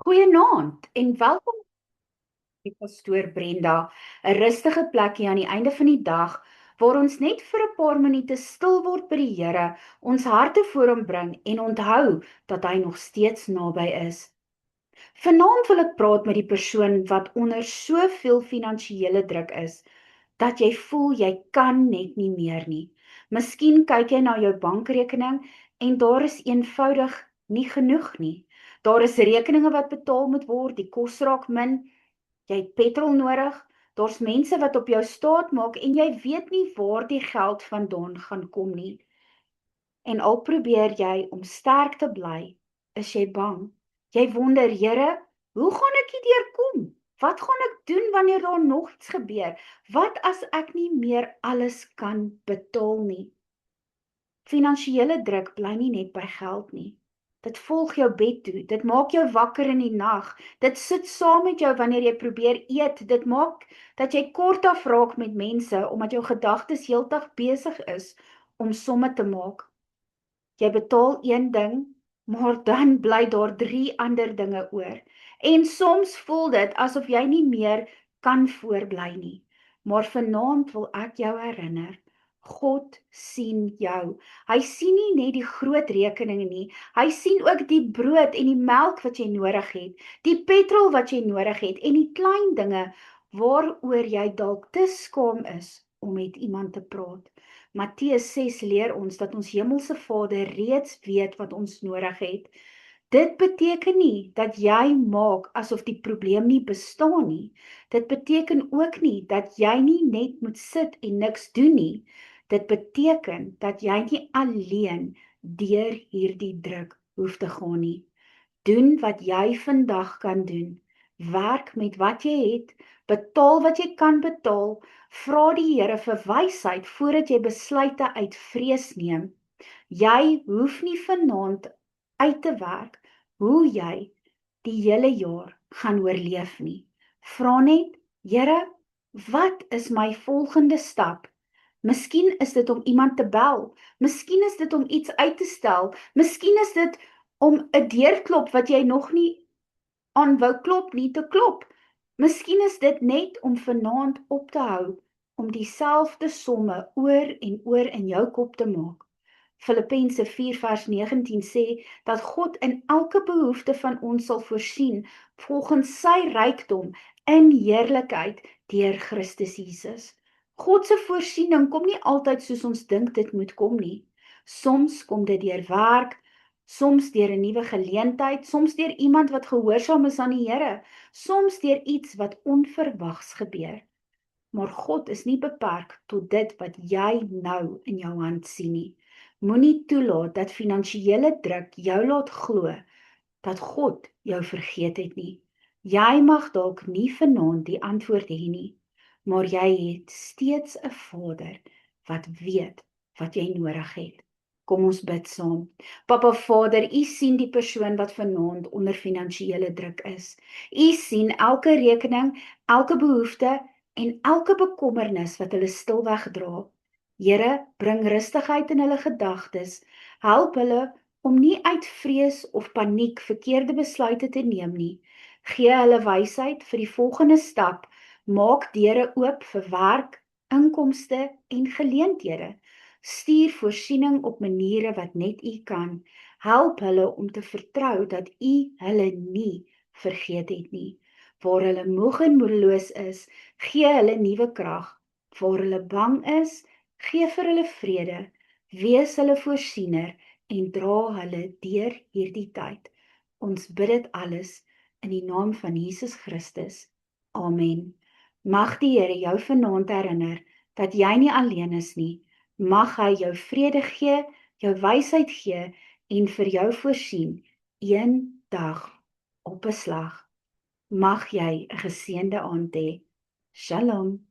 Goeienaand en welkom by Pastoor Brenda, 'n rustige plekkie aan die einde van die dag waar ons net vir 'n paar minute stil word by die Here, ons harte voor hom bring en onthou dat hy nog steeds naby is. Vanaand wil ek praat met die persoon wat onder soveel finansiële druk is, dat jy voel jy kan net nie meer nie. Miskien kyk jy na jou bankrekening en daar is eenvoudig nie genoeg nie. Daar is rekeninge wat betaal moet word, die kos raak min, jy het petrol nodig, daar's mense wat op jou staat maak en jy weet nie waar die geld vandaan gaan kom nie. En al probeer jy om sterk te bly, is jy bang. Jy wonder, Here, hoe gaan ek hierdeur kom? Wat gaan ek doen wanneer daar nog iets gebeur? Wat as ek nie meer alles kan betaal nie? Finansiële druk bly nie net by geld nie. Dit volg jou bed toe, dit maak jou wakker in die nag, dit sit saam met jou wanneer jy probeer eet, dit maak dat jy kort afraak met mense, omdat jou gedagtes heeldag besig is om somme te maak. Jy betaal een ding, maar dan bly daar 3 ander dinge oor. En soms voel dit asof jy nie meer kan voorbly nie. Maar vanaand wil ek jou herinner, God sien jou. Hy sien nie net die groot rekeninge nie, hy sien ook die brood en die melk wat jy nodig het, die petrol wat jy nodig het en die klein dinge waaroor jy dalk te skaam is om met iemand te praat. Matteus 6 leer ons dat ons hemelse Vader reeds weet wat ons nodig het. Dit beteken nie dat jy maak asof die probleem nie bestaan nie. Dit beteken ook nie dat jy nie net moet sit en niks doen nie. Dit beteken dat jy nie alleen deur hierdie druk hoef te gaan nie. Doen wat jy vandag kan doen. Werk met wat jy het, betaal wat jy kan betaal, vra die Here vir wysheid voordat jy besluite uit vrees neem. Jy hoef nie vanaand uit te werk hoe jy die hele jaar gaan oorleef nie. Vra net, Here, wat is my volgende stap? Miskien is dit om iemand te bel, miskien is dit om iets uit te stel, miskien is dit om 'n deurklop wat jy nog nie aan wou klop nie te klop. Miskien is dit net om vanaand op te hou, om dieselfde somme oor en oor in jou kop te maak. Filippense 4 vers 19 sê, dat God in elke behoefte van ons sal voorsien, volgens sy rykdom in heerlikheid deur Christus Jesus. God se voorsiening kom nie altyd soos ons dink dit moet kom nie. Soms kom dit deur werk, soms deur 'n nuwe geleentheid, soms deur iemand wat gehoorsaam is aan die Here, soms deur iets wat onverwags gebeur. Maar God is nie beperk tot dit wat jy nou in jou hand sien nie. Moenie toelaat dat finansiële druk jou laat glo dat God jou vergeet het nie. Jy mag dalk nie vanaand die antwoord hê nie, maar jy het steeds 'n Vader wat weet wat jy nodig het. Kom ons bid saam. Papa Vader, U sien die persoon wat vanaand onder finansiële druk is. U sien elke rekening, elke behoefte en elke bekommernis wat hulle stilweg dra. Here, bring rustigheid in hulle gedagtes. Help hulle om nie uit vrees of paniek verkeerde besluite te neem nie. Gee hulle wysheid vir die volgende stap. Maak deure oop vir werk, inkomste en geleenthede. Stuur voorsiening op maniere wat net U kan. Help hulle om te vertrou dat U hulle nie vergeet het nie. Waar hulle moeg en moedeloos is, gee hulle nuwe krag. Waar hulle bang is, gee vir hulle vrede. Wees hulle voorsiener en dra hulle deur hierdie tyd. Ons bid dit alles in die naam van Jesus Christus. Amen. Mag die Here jou vanaand herinner dat jy nie alleen is nie. Mag hy jou vrede gee, jou wysheid gee en vir jou voorsien, een dag op 'n slag. Mag jy 'n geseënde aand hê. Shalom.